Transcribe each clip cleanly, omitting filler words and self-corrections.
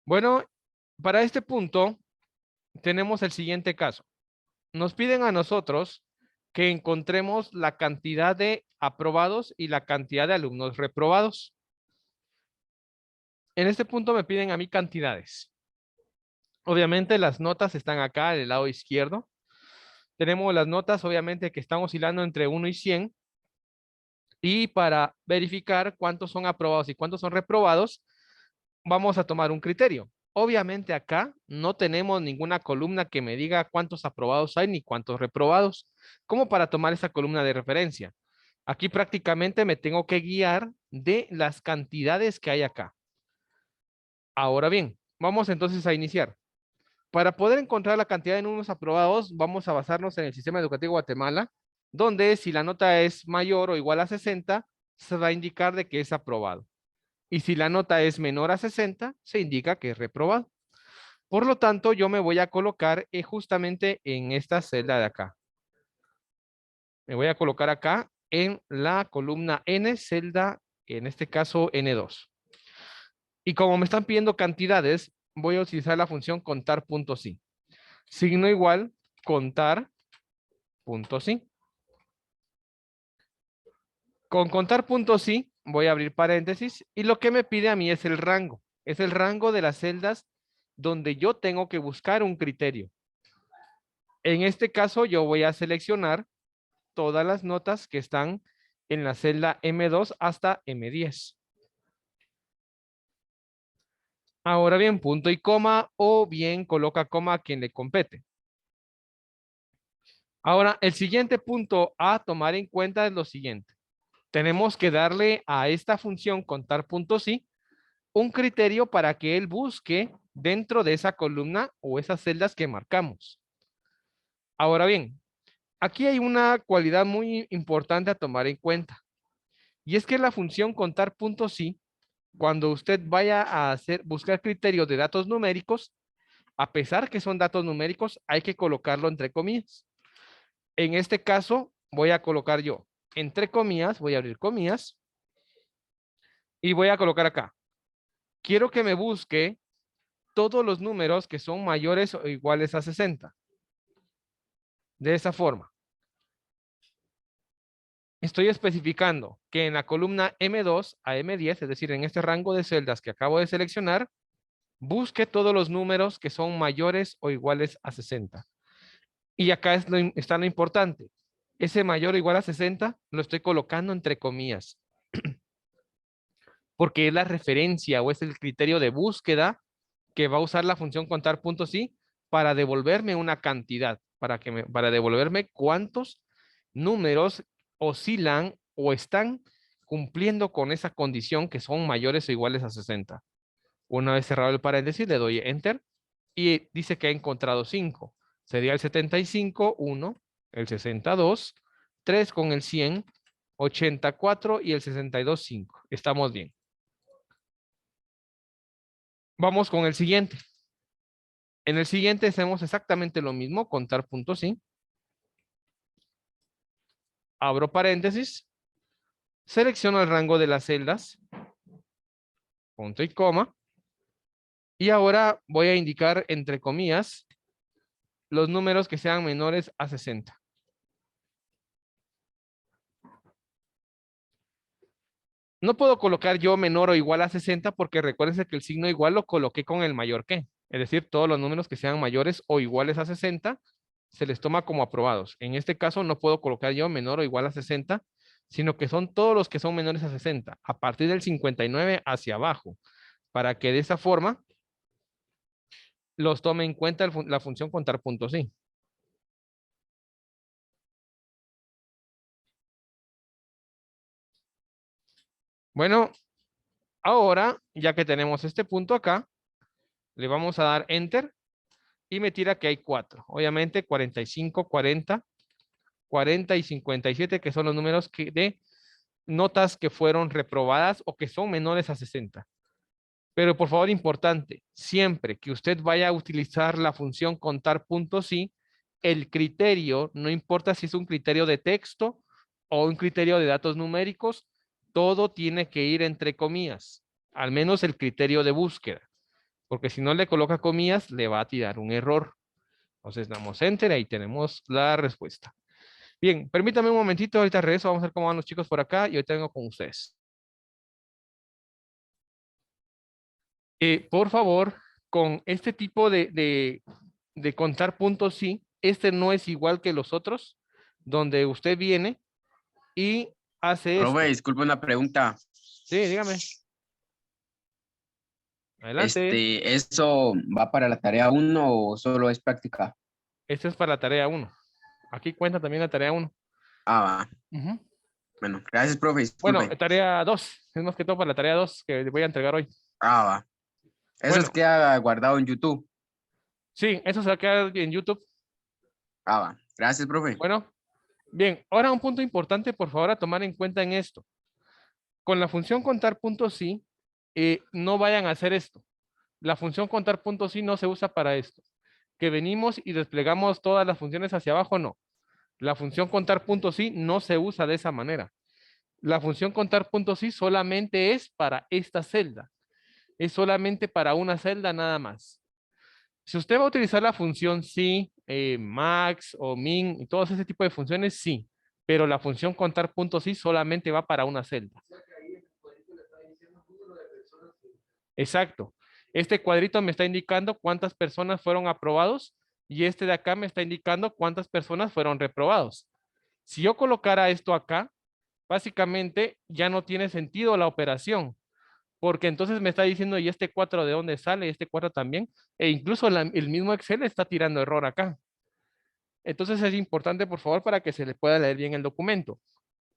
Bueno, para este punto tenemos el siguiente caso. Nos piden a nosotros que encontremos la cantidad de aprobados y la cantidad de alumnos reprobados. En este punto me piden a mí cantidades. Obviamente las notas están acá en el lado izquierdo. Tenemos las notas, obviamente, que están oscilando entre 1 y 100. Y para verificar cuántos son aprobados y cuántos son reprobados, vamos a tomar un criterio. Obviamente acá no tenemos ninguna columna que me diga cuántos aprobados hay ni cuántos reprobados, como para tomar esa columna de referencia. Aquí prácticamente me tengo que guiar de las cantidades que hay acá. Ahora bien, vamos entonces a iniciar. Para poder encontrar la cantidad de números aprobados, vamos a basarnos en el sistema educativo de Guatemala, donde si la nota es mayor o igual a 60, se va a indicar de que es aprobado. Y si la nota es menor a 60, se indica que es reprobado. Por lo tanto, yo me voy a colocar justamente en esta celda de acá. Me voy a colocar acá en la columna N, celda, en este caso N2. Y como me están pidiendo cantidades, voy a utilizar la función contar punto sí. Signo igual, contar punto sí. Con contar punto sí, voy a abrir paréntesis y lo que me pide a mí es el rango. Es el rango de las celdas donde yo tengo que buscar un criterio. En este caso, yo voy a seleccionar todas las notas que están en la celda M2 hasta M10. Ahora bien, punto y coma o bien coloca coma a quien le compete. Ahora, el siguiente punto a tomar en cuenta es lo siguiente. Tenemos que darle a esta función contar puntos y un criterio para que él busque dentro de esa columna o esas celdas que marcamos. Ahora bien, aquí hay una cualidad muy importante a tomar en cuenta. Y es que la función contar puntos sí, cuando usted vaya a buscar criterios de datos numéricos, a pesar que son datos numéricos, hay que colocarlo entre comillas. En este caso, voy a colocar yo entre comillas, voy a abrir comillas y voy a colocar acá. Quiero que me busque todos los números que son mayores o iguales a 60. De esa forma. Estoy especificando que en la columna M2 a M10, es decir, en este rango de celdas que acabo de seleccionar, busque todos los números que son mayores o iguales a 60. Y acá está lo importante. Ese mayor o igual a 60 lo estoy colocando entre comillas. Porque es la referencia o es el criterio de búsqueda que va a usar la función contar puntos y para devolverme una cantidad, para devolverme cuántos números oscilan o están cumpliendo con esa condición que son mayores o iguales a 60. Una vez cerrado el paréntesis, le doy enter y dice que ha encontrado 5. Sería el 75, 1, el 62, 3 con el 100, 84 y el 62, 5. Estamos bien. Vamos con el siguiente. En el siguiente hacemos exactamente lo mismo, contar puntos sí. Abro paréntesis, selecciono el rango de las celdas, punto y coma, y ahora voy a indicar entre comillas los números que sean menores a 60. No puedo colocar yo menor o igual a 60 porque recuérdense que el signo igual lo coloqué con el mayor que. Es decir, todos los números que sean mayores o iguales a 60 se les toma como aprobados. En este caso no puedo colocar yo menor o igual a 60, sino que son todos los que son menores a 60, a partir del 59 hacia abajo, para que de esa forma los tome en cuenta la función contar puntos sí. Bueno, ahora, ya que tenemos este punto acá, le vamos a dar enter y me tira que hay 4. Obviamente 45, 40, 40 y 57, que son los números de notas que fueron reprobadas o que son menores a 60. Pero por favor, importante, siempre que usted vaya a utilizar la función contar puntos sí, el criterio, no importa si es un criterio de texto o un criterio de datos numéricos, todo tiene que ir entre comillas, al menos el criterio de búsqueda. porque si no le coloca comillas, le va a tirar un error. Entonces damos enter y ahí tenemos la respuesta. Bien, permítame un momentito, ahorita regreso, vamos a ver cómo van los chicos por acá y ahorita vengo con ustedes. Por favor, con este tipo de contar puntos, sí, este no es igual que los otros, donde usted viene y hace Profe, esto. disculpe una pregunta. Sí, dígame, adelante. ¿Eso va para la tarea uno o solo es práctica? Esto es para la tarea uno. Aquí cuenta también la tarea uno. Ah, va. Ujú. Bueno, gracias, profe, Bueno, disculpe. tarea 2, es más que todo para la tarea 2 que voy a entregar hoy. Ah, va. Eso es Bueno, queda guardado en YouTube. sí, eso se va a quedar en YouTube. Ah, va. Gracias, profe. Bueno, bien, ahora un punto importante, por favor, a tomar en cuenta en esto. Con la función contar puntos sí, no vayan a hacer esto. La función contar puntos sí no se usa para esto. Que venimos y desplegamos todas las funciones hacia abajo, no. La función contar puntos sí no se usa de esa manera. La función contar puntos sí solamente es para esta celda. Es solamente para una celda nada más. Si usted va a utilizar la función sí, max o min y todos ese tipo de funciones, sí. Pero la función contar puntos sí solamente va para una celda. Exacto. Este cuadrito me está indicando cuántas personas fueron aprobados y este de acá me está indicando cuántas personas fueron reprobados. Si yo colocara esto acá, básicamente ya no tiene sentido la operación, porque entonces me está diciendo, ¿y este 4 de dónde sale? Este 4 también. E incluso el mismo Excel está tirando error acá. Entonces es importante, por favor, para que se le pueda leer bien el documento,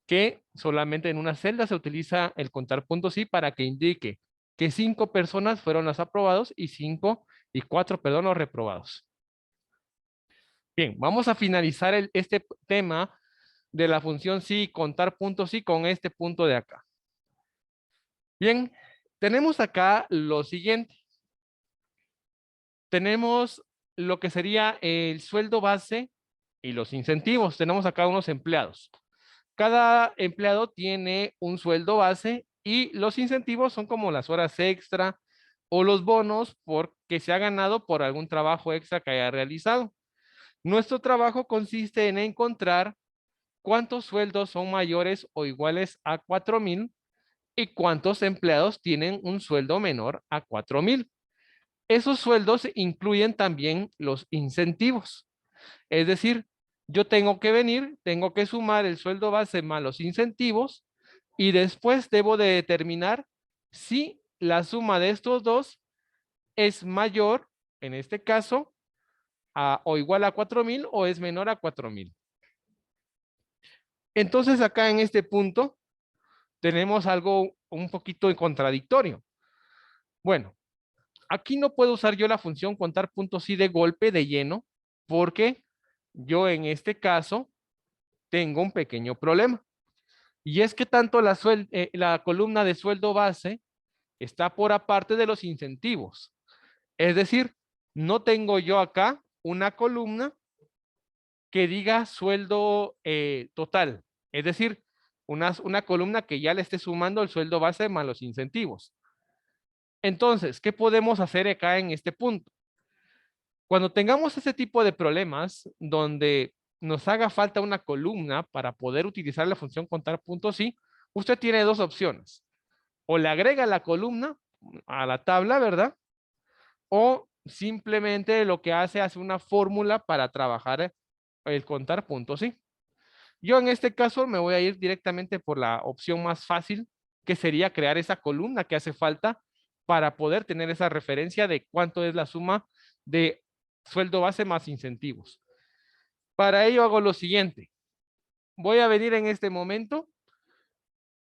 que solamente en una celda se utiliza el contar puntos y para que indique que 5 personas fueron los aprobados y 4, perdón, los reprobados. Bien, vamos a finalizar este tema de la función sí, contar puntos sí con este punto de acá. Bien, tenemos acá lo siguiente. Tenemos lo que sería el sueldo base y los incentivos. Tenemos acá unos empleados. Cada empleado tiene un sueldo base y los incentivos son como las horas extra o los bonos porque se ha ganado por algún trabajo extra que haya realizado. Nuestro trabajo consiste en encontrar cuántos sueldos son mayores o iguales a 4,000 y cuántos empleados tienen un sueldo menor a 4,000. Esos sueldos incluyen también los incentivos. Es decir, yo tengo que venir, tengo que sumar el sueldo base más los incentivos y después debo de determinar si la suma de estos dos es mayor, en este caso, o igual a 4,000 o es menor a 4,000. Entonces acá en este punto tenemos algo un poquito contradictorio. Bueno, aquí no puedo usar yo la función contar puntos y de golpe de lleno porque yo en este caso tengo un pequeño problema. Y es que tanto la columna de sueldo base está por aparte de los incentivos. Es decir, no tengo yo acá una columna que diga sueldo total. Es decir, una columna que ya le esté sumando el sueldo base más los incentivos. Entonces, ¿qué podemos hacer acá en este punto? Cuando tengamos ese tipo de problemas donde nos haga falta una columna para poder utilizar la función contar puntos sí, usted tiene dos opciones. O le agrega la columna a la tabla, ¿verdad? O simplemente lo que hace una fórmula para trabajar el contar puntos sí. Yo en este caso me voy a ir directamente por la opción más fácil, que sería crear esa columna que hace falta para poder tener esa referencia de cuánto es la suma de sueldo base más incentivos. Para ello hago lo siguiente. Voy a venir en este momento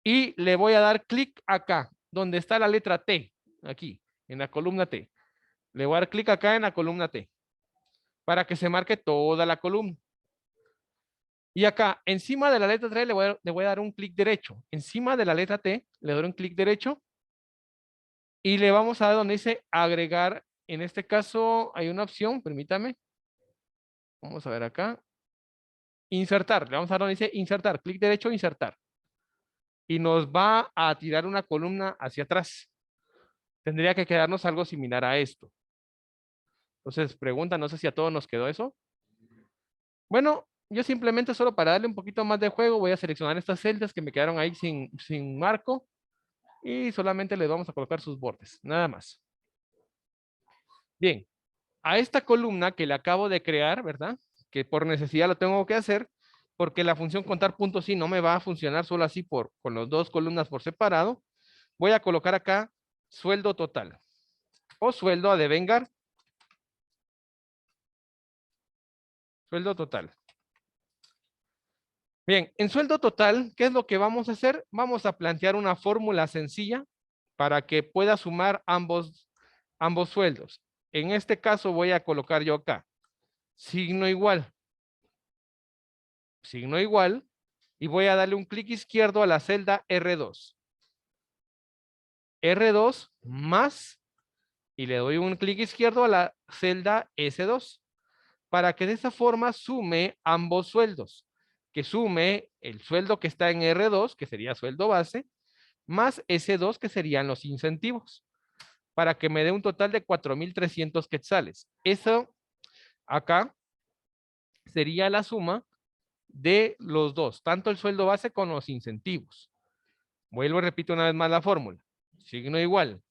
y le voy a dar clic acá, donde está la letra T, aquí, en la columna T. Le voy a dar clic acá en la columna T, para que se marque toda la columna. Y acá, encima de la letra T, le voy a dar un clic derecho. Encima de la letra T, le doy un clic derecho y le vamos a dar donde dice agregar. En este caso, hay una opción, permítame. Vamos a ver acá. Insertar. Le vamos a dar donde dice insertar. Clic derecho, insertar. Y nos va a tirar una columna hacia atrás. Tendría que quedarnos algo similar a esto. Entonces, pregunta, no sé si a todos nos quedó eso. Bueno, yo simplemente solo para darle un poquito más de juego voy a seleccionar estas celdas que me quedaron ahí sin marco y solamente les vamos a colocar sus bordes, nada más. Bien, a esta columna que le acabo de crear, ¿verdad? Que por necesidad lo tengo que hacer porque la función contar puntos sí no me va a funcionar solo así con las dos columnas por separado. Voy a colocar acá sueldo total o sueldo a devengar. Sueldo total. Bien, en sueldo total, ¿qué es lo que vamos a hacer? Vamos a plantear una fórmula sencilla para que pueda sumar ambos sueldos. En este caso voy a colocar yo acá signo igual, y voy a darle un clic izquierdo a la celda R2. R2 más, y le doy un clic izquierdo a la celda S2, para que de esa forma sume ambos sueldos, que sume el sueldo que está en R2, que sería sueldo base, más S2, que serían los incentivos, para que me dé un total de 4,300 quetzales. Eso acá sería la suma de los dos, tanto el sueldo base con los incentivos. Vuelvo y repito una vez más la fórmula. Signo igual.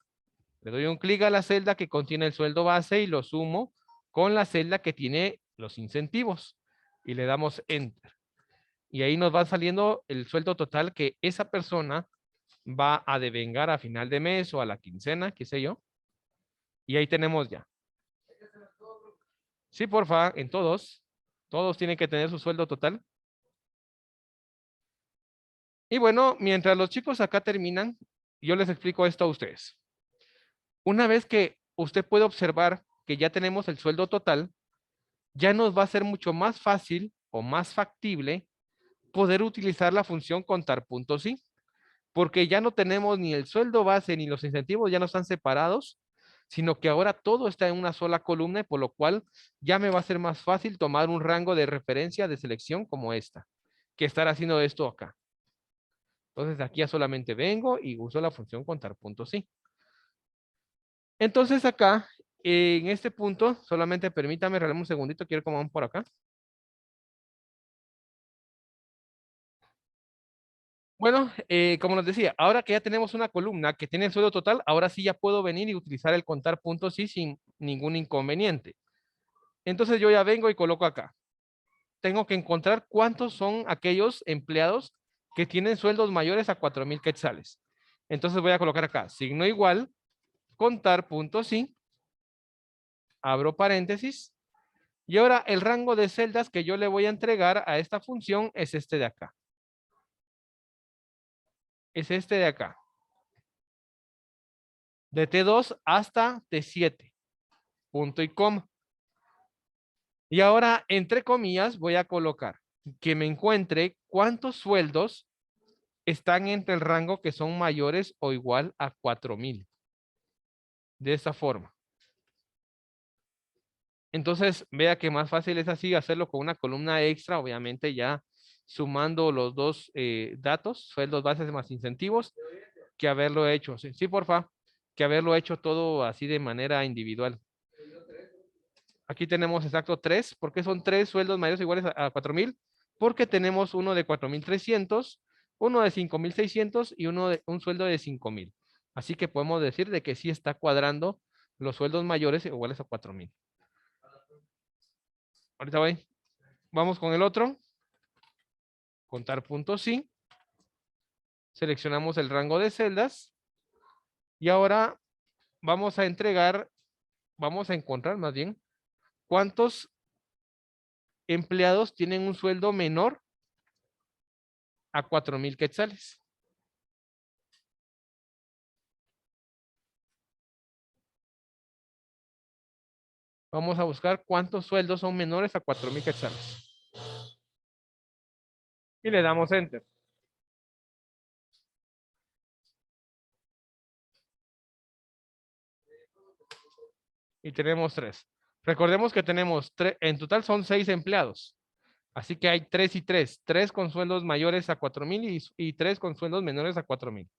Le doy un clic a la celda que contiene el sueldo base y lo sumo con la celda que tiene los incentivos. Y le damos Enter. Y ahí nos va saliendo el sueldo total que esa persona va a devengar a final de mes o a la quincena, qué sé yo. Y ahí tenemos ya. Sí, porfa, en todos. Todos tienen que tener su sueldo total. Y bueno, mientras los chicos acá terminan, yo les explico esto a ustedes. Una vez que usted puede observar que ya tenemos el sueldo total, ya nos va a ser mucho más fácil o más factible poder utilizar la función contar puntos sí, porque ya no tenemos ni el sueldo base ni los incentivos ya no están separados, sino que ahora todo está en una sola columna, y por lo cual ya me va a ser más fácil tomar un rango de referencia de selección como esta, que estar haciendo esto acá. Entonces aquí ya solamente vengo y uso la función contar puntos sí. Entonces acá, en este punto, solamente permítame, regálame un segundito, quiero como por acá. Bueno, como les decía, ahora que ya tenemos una columna que tiene el sueldo total, ahora sí ya puedo venir y utilizar el contar puntos sí sin ningún inconveniente. Entonces yo ya vengo y coloco acá. Tengo que encontrar cuántos son aquellos empleados que tienen sueldos mayores a 4,000 quetzales. Entonces voy a colocar acá, signo igual, contar puntos sí, abro paréntesis, y ahora el rango de celdas que yo le voy a entregar a esta función es este de acá. Es este de acá. De T2 hasta T7. Punto y coma. Y ahora, entre comillas, voy a colocar que me encuentre cuántos sueldos están entre el rango que son mayores o igual a 4,000. De esta forma. Entonces, vea que más fácil es así hacerlo con una columna extra, obviamente ya sumando los dos datos, sueldos bases más incentivos, que haberlo hecho. Sí, sí, porfa, que haberlo hecho todo así de manera individual. Aquí tenemos exacto 3. ¿Por qué son 3 sueldos mayores o iguales a 4,000? Porque tenemos uno de 4,300, uno de 5,600 y un sueldo de 5,000. Así que podemos decir de que sí está cuadrando los sueldos mayores iguales a 4,000. Ahorita voy. Vamos con el otro. Contar puntos sí. Seleccionamos el rango de celdas. Y ahora vamos a encontrar más bien, cuántos empleados tienen un sueldo menor a 4,000 quetzales. Vamos a buscar cuántos sueldos son menores a 4,000 quetzales. Y le damos Enter. Y tenemos 3. Recordemos que tenemos en total son 6 empleados. Así que hay 3 y 3. 3 con sueldos mayores a 4,000 y 3 con sueldos menores a 4,000.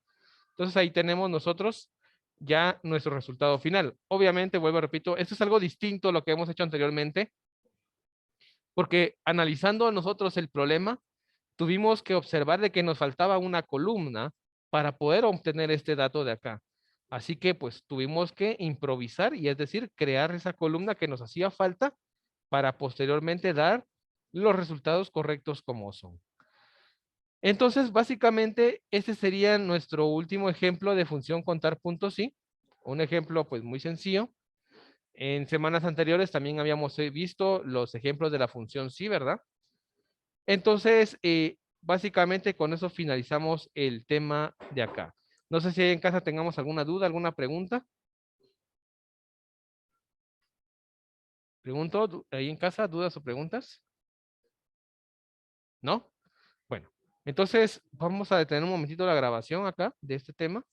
Entonces ahí tenemos nosotros ya nuestro resultado final. Obviamente, vuelvo a repito, esto es algo distinto a lo que hemos hecho anteriormente, porque analizando nosotros el problema, tuvimos que observar de que nos faltaba una columna para poder obtener este dato de acá. Así que pues tuvimos que improvisar y es decir, crear esa columna que nos hacía falta para posteriormente dar los resultados correctos como son. Entonces, básicamente, este sería nuestro último ejemplo de función contar puntos sí. Un ejemplo pues muy sencillo. En semanas anteriores también habíamos visto los ejemplos de la función sí, ¿verdad? Entonces, básicamente con eso finalizamos el tema de acá. No sé si en casa tengamos alguna duda, alguna pregunta. Pregunto, ahí en casa, dudas o preguntas. ¿No? Bueno, entonces vamos a detener un momentito la grabación acá de este tema.